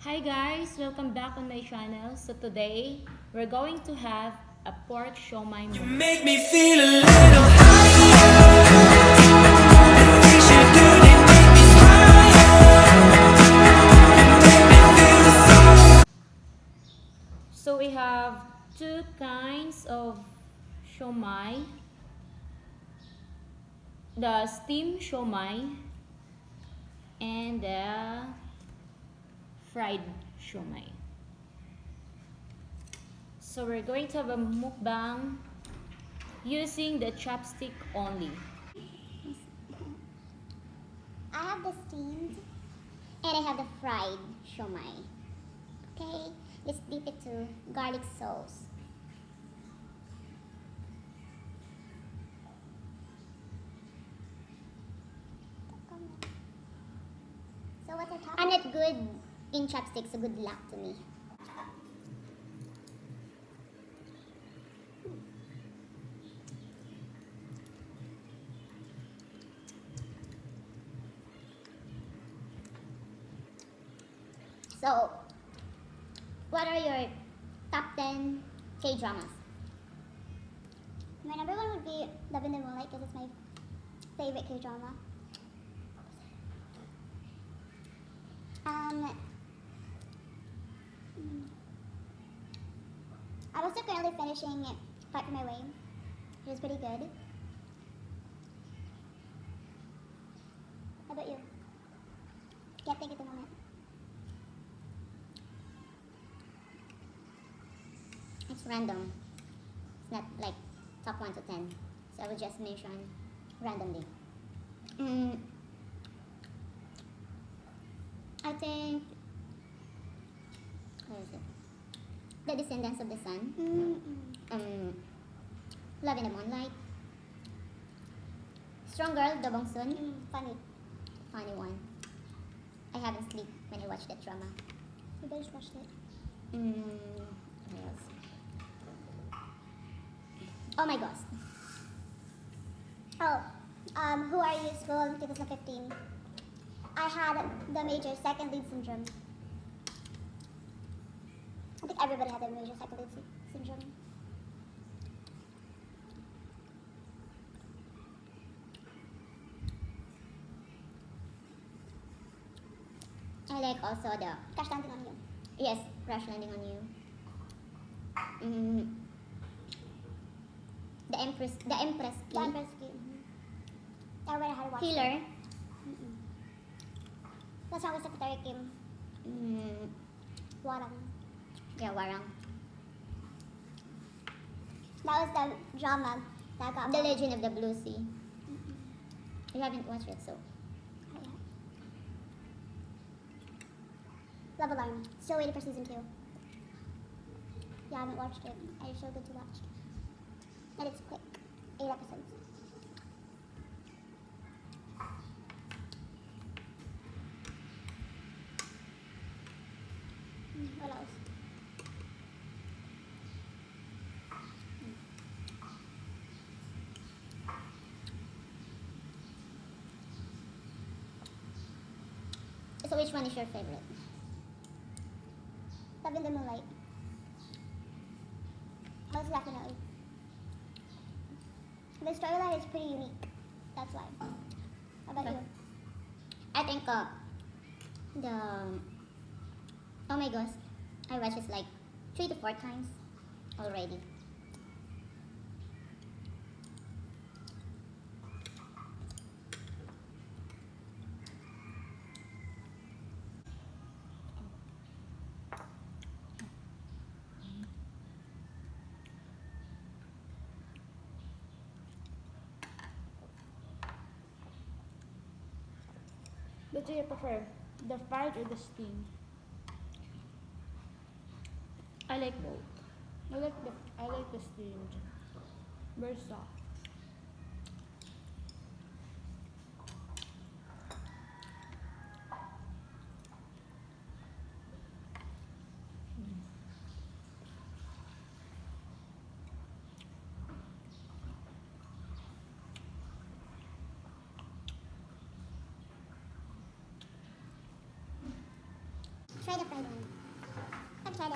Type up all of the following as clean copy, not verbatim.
Hi guys, welcome back on my channel. So today, we're going to have a pork siomai You mukbang. make me feel a little higher. Things you do, they make me smile. So we have two kinds of siomai. The steamed siomai and the fried siomai. So we're going to have a mukbang using the chopstick only. I have the steamed and I have the fried siomai. Okay, let's dip it to garlic sauce. So what's our topping? I'm not good in chopsticks, so good luck to me. So, what are your top 10 K-dramas? My number one would be Love in the Moonlight because it's my favorite K-drama. I'm also currently finishing Fight for My Way. It was pretty good. How about you? Can't think at the moment. It's random. It's not like top 1 to 10. So I will just mention randomly. I think, what is it? The Descendants of the Sun. Love in the Moonlight. Strong Girl, Do Bong Soon. Funny one. I haven't slept when I watched that drama. You better watch it. What else? Oh my gosh. Who Are You School 2015. I had the major second lead syndrome. I think everybody had the major second lead syndrome. I like also the Crash Landing on You. Yes, Crash Landing on You. The Empress Key. The Empress Key. Everybody had to watch Healer. That's how Secretary Kim. Warang. Yeah, Warang. That was the drama that got The Legend of the Blue Sea. You haven't watched it, so. Oh, yeah. Love Alarm. Still waiting for season 2. Yeah, I haven't watched it. It's so good to watch. And it's quick. 8 episodes. What else? So which one is your favorite? Love in the Moonlight. Most definitely. The storyline is pretty unique. That's why. How about you? I think the Oh my gosh, I watched it like 3 to 4 times already. What do you prefer? The fried or the steamed? I like both. I like the steamed. Very soft. Try the fried one. I've tried it.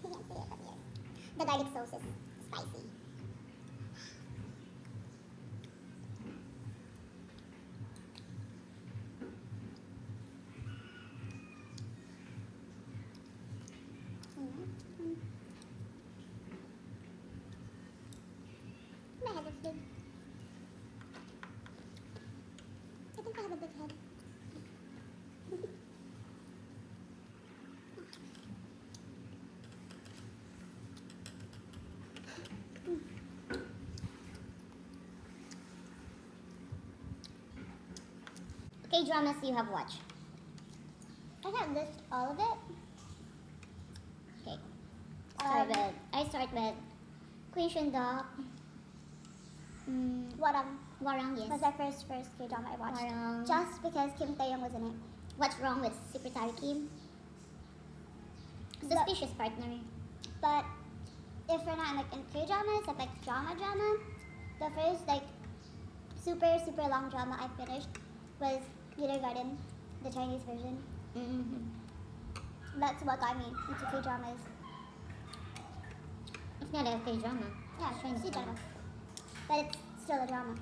You can't see it from here. The garlic sauce is spicy. My head looks big. I think I have a big head. K-dramas you have watched? I can't list all of it. Okay. I start with Queen Shundok. Warang, yes. Was my first K-drama I watched. Warang. Just because Kim Tae-young was in it. What's wrong with Secretary Kim? Suspicious partner. But if we're not like in K-dramas, like drama, the first like super long drama I finished was Kindergarten, the Chinese version. That's what got me into K-dramas. It's not a K-drama. Yeah, it's Chinese drama. But it's still a drama.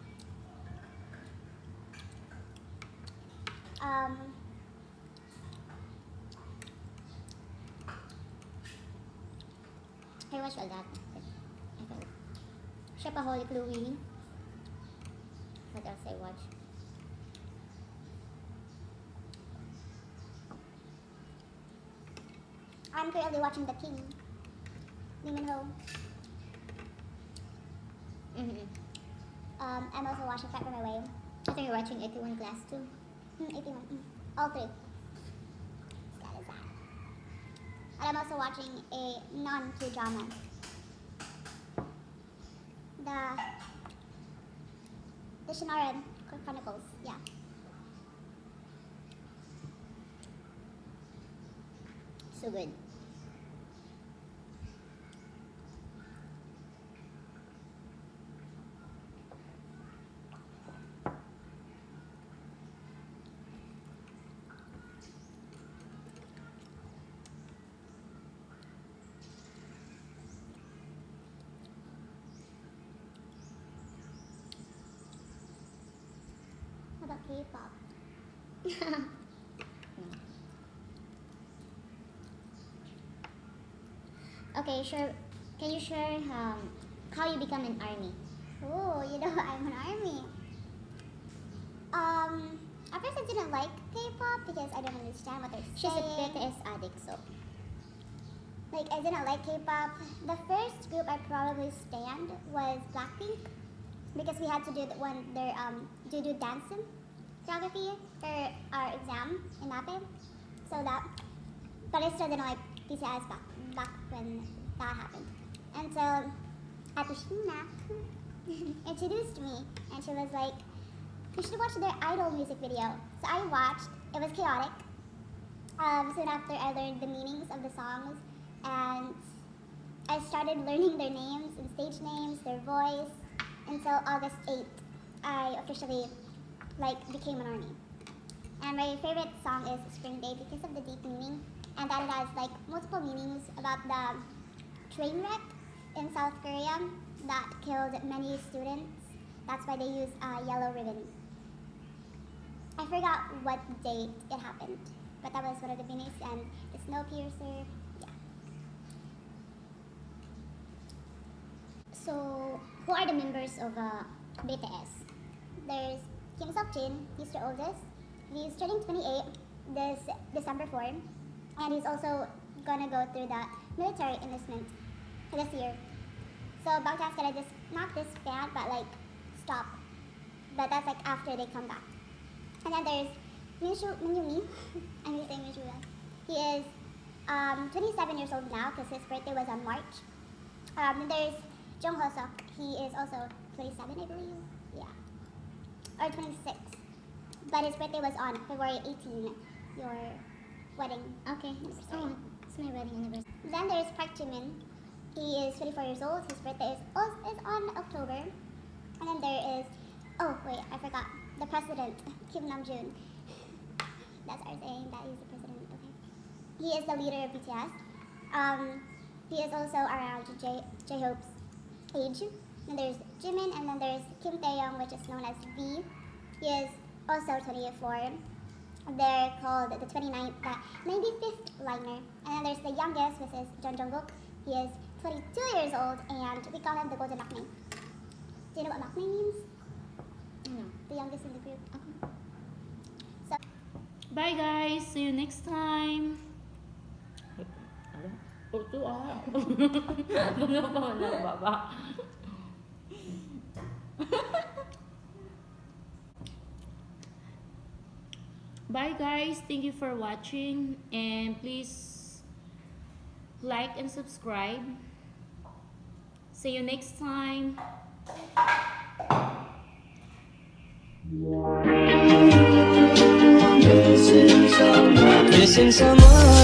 I watched all that. Shopaholic Louie. What else I watched? I'm currently watching The King. Lee Min-ho. I'm also watching Fight for My Way. I think you're watching 81 Class too. 81. All three. That is that. And I'm also watching a non-K-drama. The Shannara Chronicles. Yeah. So good. How about K-pop? Okay, sure. Can you share how you become an army? Oh, you know I'm an army. At first I didn't like K-pop because I don't understand what they're She's a saying. BTS addict, so Like I didn't like K-pop. The first group I probably stand was Blackpink because we had to do do dancing choreography for our exam in NAPE. So that, but I still didn't like BTS back when that happened. And so Atushina introduced me, and she was like, "You should watch their Idol music video." So I watched. It was chaotic. Soon after, I learned the meanings of the songs, and I started learning their names and stage names, their voice. Until August 8th, I officially became an army. And my favorite song is Spring Day because of the deep meaning, and that it has multiple meanings about the train wreck in South Korea that killed many students. That's why they use yellow ribbon. I forgot what date it happened, but that was one of the meanings, and the Snowpiercer, yeah. So, who are the members of BTS? There's Kim Seok-jin, he's the oldest. He's turning 28 this December 4, and he's also gonna go through the military enlistment this year. So Bangtan's gonna just not disband, but stop. But that's after they come back. And then there's Min-yoongi. I'm gonna say Min-yoongi. He is 27 years old now because his birthday was on March. Then there's Jung Ho-seok. He is also 27, I believe. Yeah. Or 26. But his birthday was on February 18, your wedding. Okay, Oh. it's my wedding anniversary. Then there's Park Jimin. He is 24 years old. His birthday is on October. And then there is Oh wait, I forgot. The president, Kim Namjoon. That's our saying that he's the president. Okay. He is the leader of BTS. He is also around J-Hope's age. And there's Jimin, and then there's Kim Taeyong, which is known as V. He is also 24. They're called the 95th liner. And then there's the youngest, which is Jung Jungkook. He is 22 years old, and we call him the Golden Maknae. Do you know what Maknae means? No. The youngest in the group. So, Bye guys. See you next time. Ito Ano pa wala baba? Bye guys. Thank you for watching, and please like and subscribe. See you next time. Missing someone